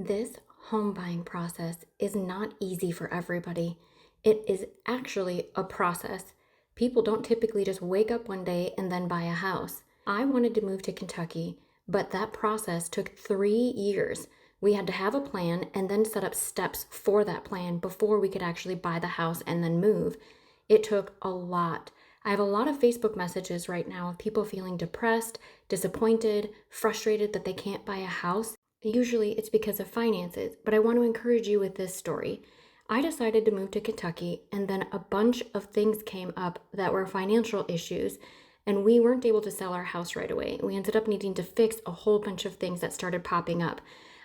This home buying process is not easy for everybody. It is actually a process. People don't typically just wake up one day and then buy a house. I wanted to move to Kentucky, but that process took 3 years. We had to have a plan and then set up steps for that plan before we could actually buy the house and then move. It took a lot. I have a lot of Facebook messages right now of people feeling depressed, disappointed, frustrated that they can't buy a house. Usually it's because of finances, but I want to encourage you with this story. I decided to move to Kentucky, and then a bunch of things came up that were financial issues, and we weren't able to sell our house right away. We ended up needing to fix a whole bunch of things that started popping up.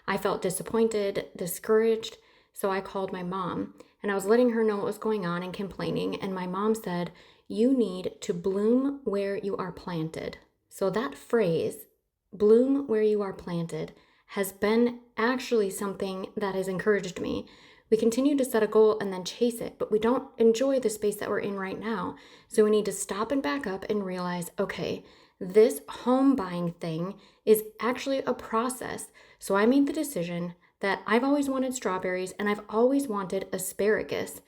I felt disappointed, discouraged, so I called my mom, and I was letting her know what was going on and complaining, and my mom said, "You need to bloom where you are planted." So that phrase, bloom where you are planted, has been actually something that has encouraged me. We continue to set a goal and then chase it, but we don't enjoy the space that we're in right now. So we need to stop and back up and realize, okay, this home buying thing is actually a process. So I made the decision that I've always wanted strawberries and I've always wanted asparagus.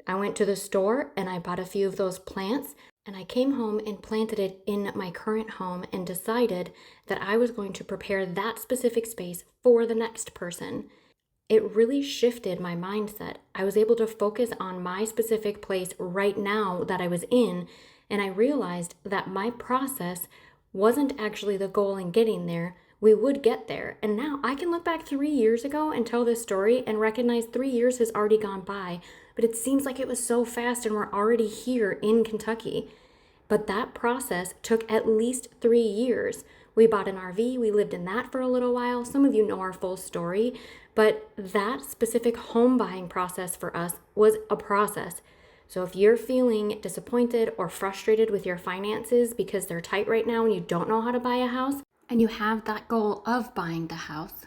I went to the store and I bought a few of those plants, and I came home and planted it in my current home and decided that I was going to prepare that specific space for the next person. It really shifted my mindset. I was able to focus on my specific place right now that I was in, and I realized that my process wasn't actually the goal in getting there. We would get there. And now I can look back 3 years ago and tell this story and recognize 3 years has already gone by. But it seems like it was so fast and we're already here in Kentucky. But that process took at least 3 years. We bought an RV, we lived in that for a little while. Some of you know our full story, but that specific home buying process for us was a process. So if you're feeling disappointed or frustrated with your finances because they're tight right now and you don't know how to buy a house, and you have that goal of buying the house,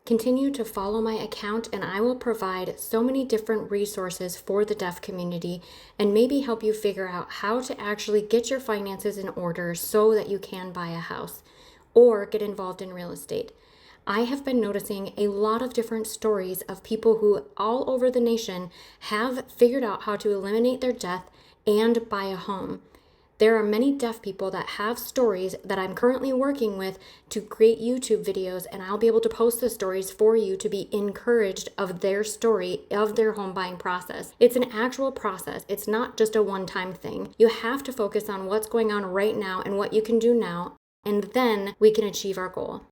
continue to follow my account and I will provide so many different resources for the deaf community and maybe help you figure out how to actually get your finances in order so that you can buy a house or get involved in real estate. I have been noticing a lot of different stories of people who all over the nation have figured out how to eliminate their debt and buy a home. There are many deaf people that have stories that I'm currently working with to create YouTube videos, and I'll be able to post the stories for you to be encouraged of their story, of their home buying process. It's an actual process. It's not just a one-time thing. You have to focus on what's going on right now and what you can do now, and then we can achieve our goal.